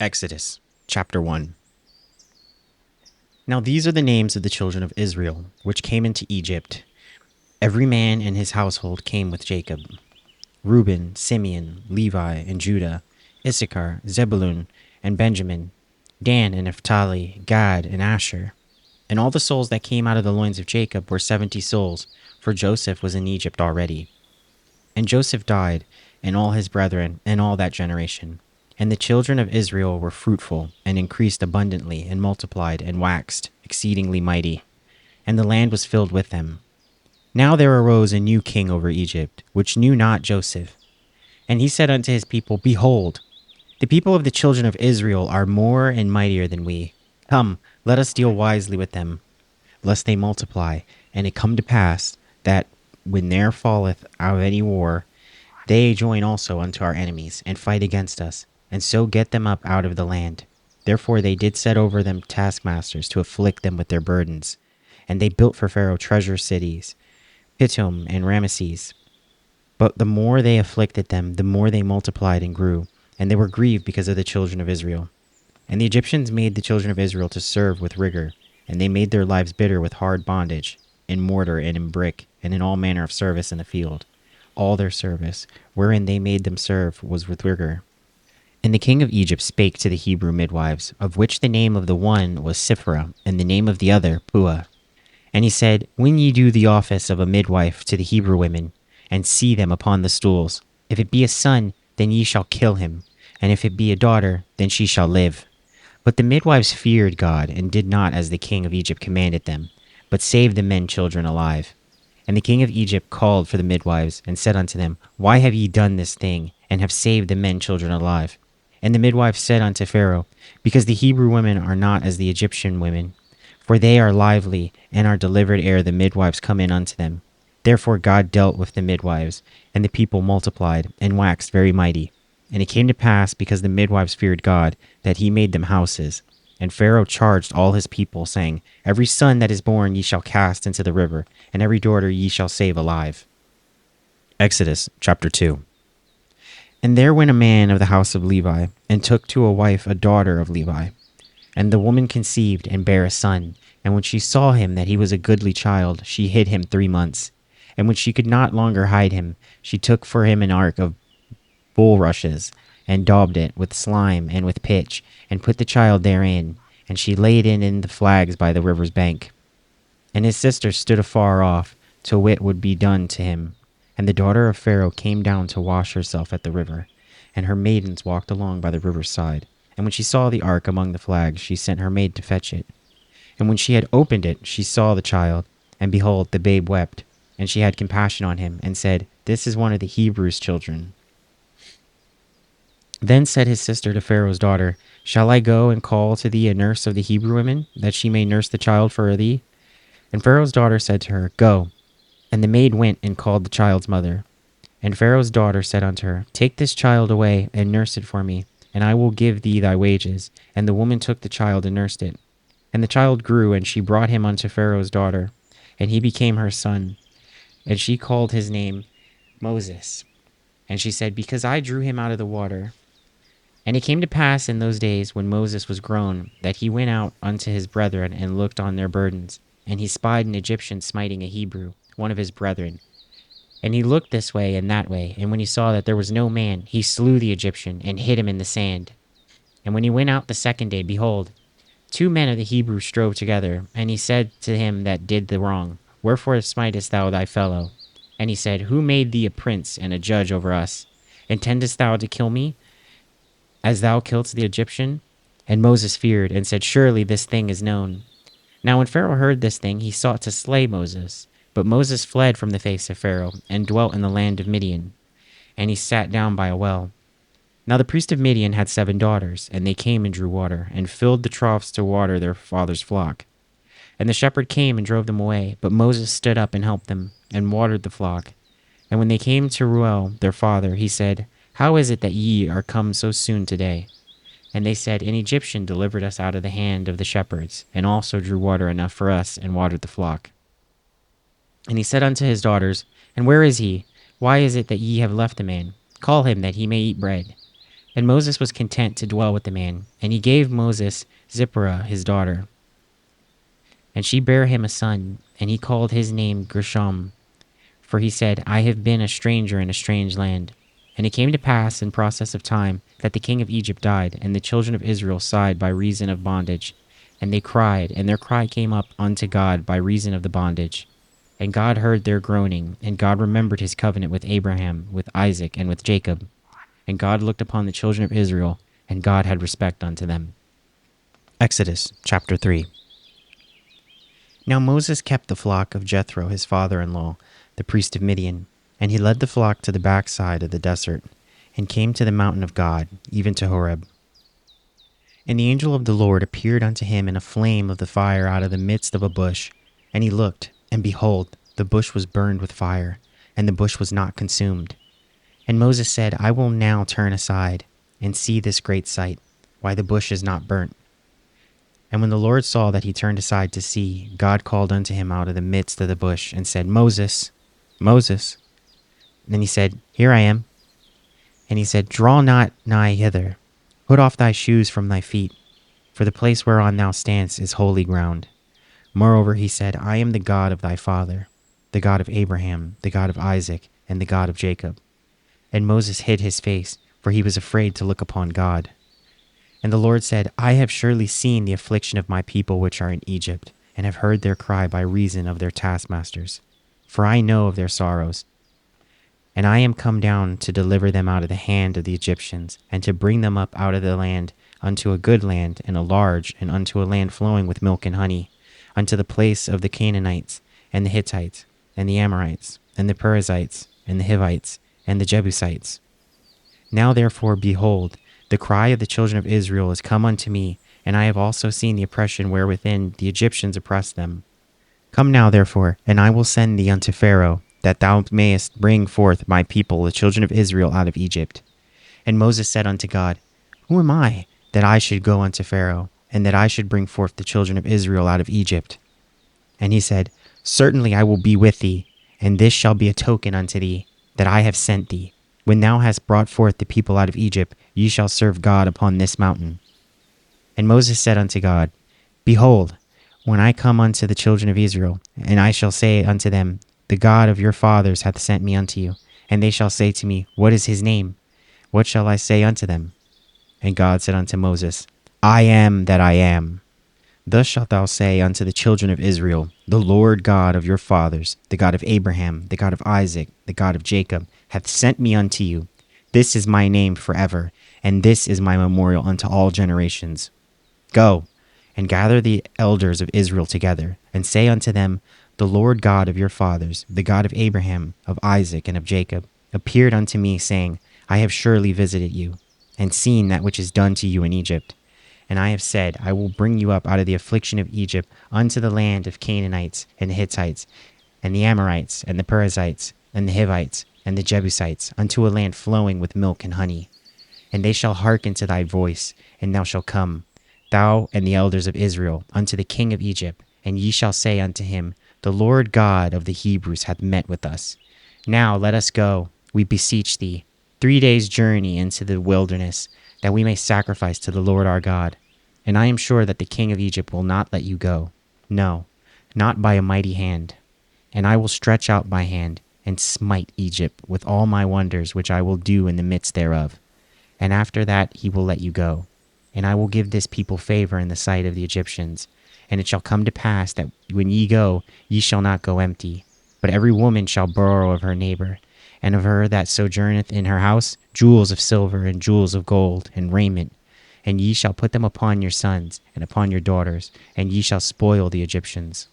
Exodus chapter 1. Now these are the names of the children of Israel, which came into Egypt. Every man and his household came with Jacob: Reuben, Simeon, Levi, and Judah, Issachar, Zebulun, and Benjamin, Dan and Naphtali, Gad, and Asher. And all the souls that came out of the loins of Jacob were 70 souls, for Joseph was in Egypt already. And Joseph died, and all his brethren, and all that generation. And the children of Israel were fruitful, and increased abundantly, and multiplied, and waxed exceedingly mighty. And the land was filled with them. Now there arose a new king over Egypt, which knew not Joseph. And he said unto his people, Behold, the people of the children of Israel are more and mightier than we. Come, let us deal wisely with them, lest they multiply. And it come to pass, that when there falleth out any war, they join also unto our enemies, and fight against us, and so get them up out of the land. Therefore they did set over them taskmasters to afflict them with their burdens. And they built for Pharaoh treasure cities, Pithom and Ramesses. But the more they afflicted them, the more they multiplied and grew, and they were grieved because of the children of Israel. And the Egyptians made the children of Israel to serve with rigor, and they made their lives bitter with hard bondage, in mortar and in brick, and in all manner of service in the field. All their service, wherein they made them serve, was with rigor. And the king of Egypt spake to the Hebrew midwives, of which the name of the one was Siphrah, and the name of the other Puah. And he said, When ye do the office of a midwife to the Hebrew women, and see them upon the stools, if it be a son, then ye shall kill him, and if it be a daughter, then she shall live. But the midwives feared God, and did not as the king of Egypt commanded them, but saved the men children alive. And the king of Egypt called for the midwives, and said unto them, Why have ye done this thing, and have saved the men children alive? And the midwives said unto Pharaoh, Because the Hebrew women are not as the Egyptian women, for they are lively, and are delivered ere the midwives come in unto them. Therefore God dealt with the midwives, and the people multiplied, and waxed very mighty. And it came to pass, because the midwives feared God, that he made them houses. And Pharaoh charged all his people, saying, Every son that is born ye shall cast into the river, and every daughter ye shall save alive. Exodus chapter 2. And there went a man of the house of Levi, and took to a wife a daughter of Levi. And the woman conceived, and bare a son. And when she saw him that he was a goodly child, she hid him 3 months. And when she could not longer hide him, she took for him an ark of bulrushes, and daubed it with slime and with pitch, and put the child therein. And she laid it in the flags by the river's bank. And his sister stood afar off, till it would be done to him. And the daughter of Pharaoh came down to wash herself at the river, and her maidens walked along by the river's side. And when she saw the ark among the flags, she sent her maid to fetch it. And when she had opened it, she saw the child, and behold, the babe wept. And she had compassion on him, and said, This is one of the Hebrews' children. Then said his sister to Pharaoh's daughter, Shall I go and call to thee a nurse of the Hebrew women, that she may nurse the child for thee? And Pharaoh's daughter said to her, Go. And the maid went and called the child's mother. And Pharaoh's daughter said unto her, Take this child away, and nurse it for me, and I will give thee thy wages. And the woman took the child and nursed it. And the child grew, and she brought him unto Pharaoh's daughter, and he became her son. And she called his name Moses. And she said, Because I drew him out of the water. And it came to pass in those days, when Moses was grown, that he went out unto his brethren, and looked on their burdens. And he spied an Egyptian smiting a Hebrew, one of his brethren. And he looked this way and that way, and when he saw that there was no man, he slew the Egyptian, and hid him in the sand. And when he went out the second day, behold, 2 men of the Hebrews strove together. And he said to him that did the wrong, Wherefore smitest thou thy fellow? And he said, Who made thee a prince and a judge over us? Intendest thou to kill me, as thou killedst the Egyptian? And Moses feared, and said, Surely this thing is known. Now when Pharaoh heard this thing, he sought to slay Moses. But Moses fled from the face of Pharaoh, and dwelt in the land of Midian. And he sat down by a well. Now the priest of Midian had 7 daughters, and they came and drew water, and filled the troughs to water their father's flock. And the shepherd came and drove them away, but Moses stood up and helped them, and watered the flock. And when they came to Reuel their father, he said, How is it that ye are come so soon today? And they said, An Egyptian delivered us out of the hand of the shepherds, and also drew water enough for us, and watered the flock. And he said unto his daughters, And where is he? Why is it that ye have left the man? Call him, that he may eat bread. And Moses was content to dwell with the man, and he gave Moses Zipporah his daughter. And she bare him a son, and he called his name Gershom, for he said, I have been a stranger in a strange land. And it came to pass in process of time that the king of Egypt died, and the children of Israel sighed by reason of bondage. And they cried, and their cry came up unto God by reason of the bondage. And God heard their groaning, and God remembered his covenant with Abraham, with Isaac, and with Jacob. And God looked upon the children of Israel, and God had respect unto them. Exodus chapter 3. Now Moses kept the flock of Jethro his father-in-law, the priest of Midian, and he led the flock to the backside of the desert, and came to the mountain of God, even to Horeb. And the angel of the Lord appeared unto him in a flame of the fire out of the midst of a bush. And he looked, and behold, the bush was burned with fire, and the bush was not consumed. And Moses said, I will now turn aside, and see this great sight, why the bush is not burnt. And when the Lord saw that he turned aside to see, God called unto him out of the midst of the bush, and said, Moses, Moses. And then he said, Here I am. And he said, Draw not nigh hither. Put off thy shoes from thy feet, for the place whereon thou standest is holy ground. Moreover, he said, I am the God of thy father, the God of Abraham, the God of Isaac, and the God of Jacob. And Moses hid his face, for he was afraid to look upon God. And the Lord said, I have surely seen the affliction of my people which are in Egypt, and have heard their cry by reason of their taskmasters. For I know of their sorrows. And I am come down to deliver them out of the hand of the Egyptians, and to bring them up out of the land unto a good land, and a large, and unto a land flowing with milk and honey, unto the place of the Canaanites, and the Hittites, and the Amorites, and the Perizzites, and the Hivites, and the Jebusites. Now therefore, behold, the cry of the children of Israel is come unto me, and I have also seen the oppression wherewithin the Egyptians oppress them. Come now therefore, and I will send thee unto Pharaoh, that thou mayest bring forth my people, the children of Israel, out of Egypt. And Moses said unto God, Who am I, that I should go unto Pharaoh, and that I should bring forth the children of Israel out of Egypt? And he said, Certainly I will be with thee, and this shall be a token unto thee, that I have sent thee. When thou hast brought forth the people out of Egypt, ye shall serve God upon this mountain. And Moses said unto God, Behold, when I come unto the children of Israel, and I shall say unto them, The God of your fathers hath sent me unto you, and they shall say to me, What is his name? What shall I say unto them? And God said unto Moses, I am that I am. Thus shalt thou say unto the children of Israel, The Lord God of your fathers, the God of Abraham, the God of Isaac, the God of Jacob, hath sent me unto you. This is my name forever, and this is my memorial unto all generations. Go, and gather the elders of Israel together, and say unto them, The Lord God of your fathers, the God of Abraham, of Isaac, and of Jacob, appeared unto me, saying, I have surely visited you, and seen that which is done to you in Egypt. And I have said, I will bring you up out of the affliction of Egypt unto the land of Canaanites, and the Hittites, and the Amorites, and the Perizzites, and the Hivites, and the Jebusites, unto a land flowing with milk and honey. And they shall hearken to thy voice, and thou shalt come, thou and the elders of Israel, unto the king of Egypt, and ye shall say unto him, The Lord God of the Hebrews hath met with us. Now let us go, we beseech thee, 3 days' journey into the wilderness, that we may sacrifice to the Lord our God. And I am sure that the king of Egypt will not let you go, no, not by a mighty hand. And I will stretch out my hand, and smite Egypt with all my wonders which I will do in the midst thereof. And after that he will let you go. And I will give this people favor in the sight of the Egyptians. And it shall come to pass that when ye go, ye shall not go empty, but every woman shall borrow of her neighbor, and of her that sojourneth in her house, jewels of silver, and jewels of gold, and raiment. And ye shall put them upon your sons, and upon your daughters, and ye shall spoil the Egyptians.